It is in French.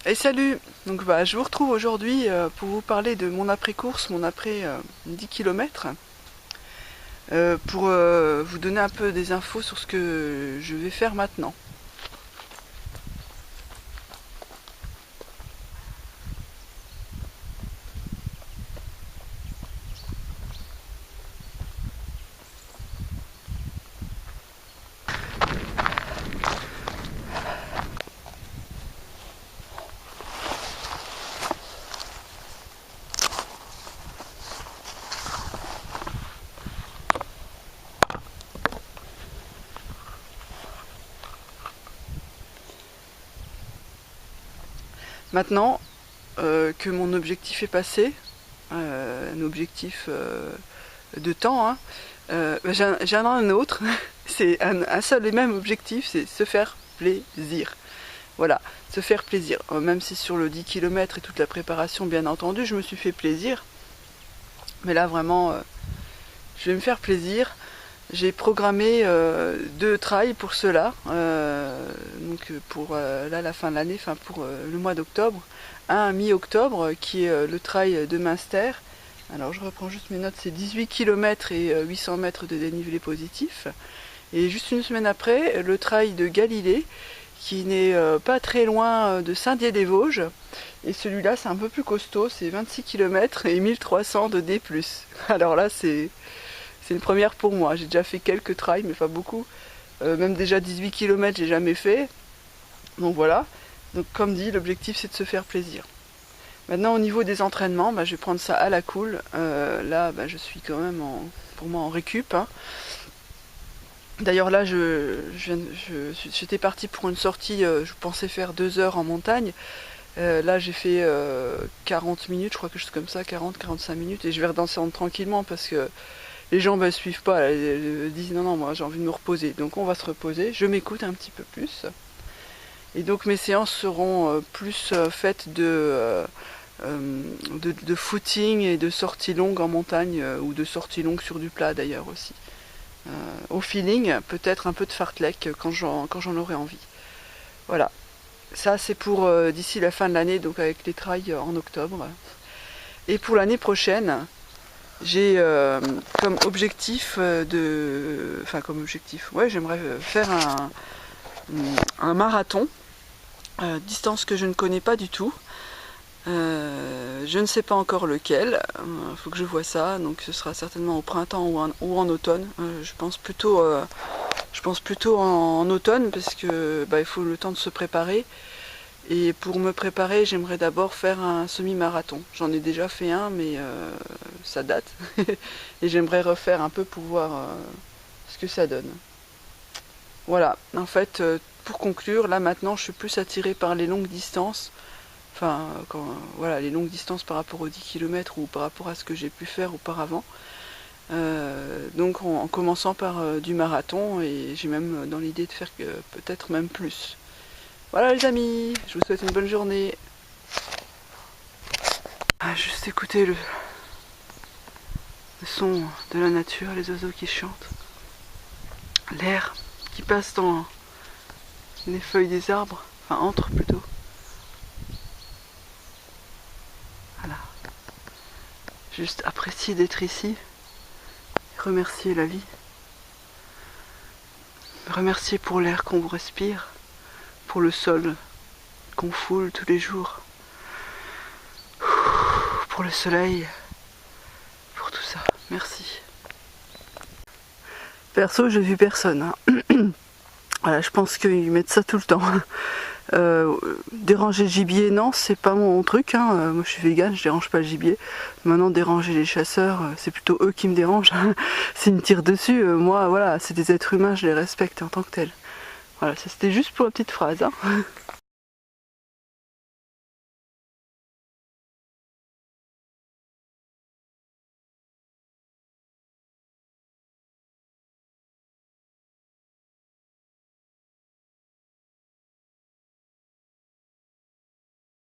Et salut! Donc je vous retrouve aujourd'hui pour vous parler de mon après-course, mon après 10 km, pour vous donner un peu des infos sur ce que je vais faire maintenant. Maintenant que mon objectif est passé, un objectif de temps, hein, j'en ai un autre, c'est un seul et même objectif, c'est se faire plaisir. Voilà, se faire plaisir. Même si sur le 10 km et toute la préparation, bien entendu, je me suis fait plaisir. Mais là, vraiment, je vais me faire plaisir. J'ai programmé 2 trails pour cela, donc pour là, la fin de l'année, enfin pour le mois d'octobre. Un mi-octobre qui est le trail de Münster. Alors je reprends juste mes notes, c'est 18 km et 800 mètres de dénivelé positif. Et juste une semaine après, le trail de Galilée, qui n'est pas très loin de Saint-Dié-des-Vosges. Et celui-là, c'est un peu plus costaud, c'est 26 km et 1300 de D+. Alors là, c'est une première pour moi. J'ai déjà fait quelques trails, mais pas beaucoup. Même déjà 18 km, j'ai jamais fait. Donc voilà. Donc comme dit, l'objectif, c'est de se faire plaisir. Maintenant, au niveau des entraînements, je vais prendre ça à la cool. Là, je suis quand même pour moi en récup, hein. D'ailleurs là, j'étais partie pour une sortie, je pensais faire 2 heures en montagne. Là j'ai fait 40 minutes, je crois, quelque chose comme ça, 40-45 minutes, et je vais redescendre tranquillement parce que les gens ne suivent pas, ils disent non, moi j'ai envie de me reposer. Donc on va se reposer, je m'écoute un petit peu plus. Et donc mes séances seront plus faites de footing et de sorties longues en montagne, ou de sorties longues sur du plat d'ailleurs aussi. Au feeling, peut-être un peu de fartlek quand j'en aurai envie. Voilà, ça c'est pour d'ici la fin de l'année, donc avec les trails en octobre. Et pour l'année prochaine, j'ai comme objectif j'aimerais faire un marathon, distance que je ne connais pas du tout. Je ne sais pas encore lequel, faut que je vois ça, donc ce sera certainement au printemps ou en automne. Je pense plutôt en automne parce que il faut le temps de se préparer. Et pour me préparer, j'aimerais d'abord faire un semi-marathon. J'en ai déjà fait un, mais ça date. Et j'aimerais refaire un peu pour voir ce que ça donne. Voilà, en fait, pour conclure, là maintenant, je suis plus attirée par les longues distances. Enfin, voilà, les longues distances par rapport aux 10 km ou par rapport à ce que j'ai pu faire auparavant. Donc en commençant par du marathon, et j'ai même dans l'idée de faire peut-être même plus. Voilà les amis, je vous souhaite une bonne journée. Juste écouter le son de la nature, les oiseaux qui chantent, l'air qui passe dans les feuilles des arbres, enfin entre plutôt. Voilà. Juste apprécier d'être ici, remercier la vie, remercier pour l'air qu'on respire, pour le sol qu'on foule tous les jours, pour le soleil, pour tout ça. Merci. Perso, je vis personne, hein. Voilà, je pense qu'ils mettent ça tout le temps. Déranger le gibier, non, c'est pas mon truc, hein. Moi je suis végane, je dérange pas le gibier. Maintenant, déranger les chasseurs, c'est plutôt eux qui me dérangent. S'ils me tirent dessus, moi voilà, c'est des êtres humains, je les respecte en tant que tels. Voilà, ça c'était juste pour la petite phrase, hein.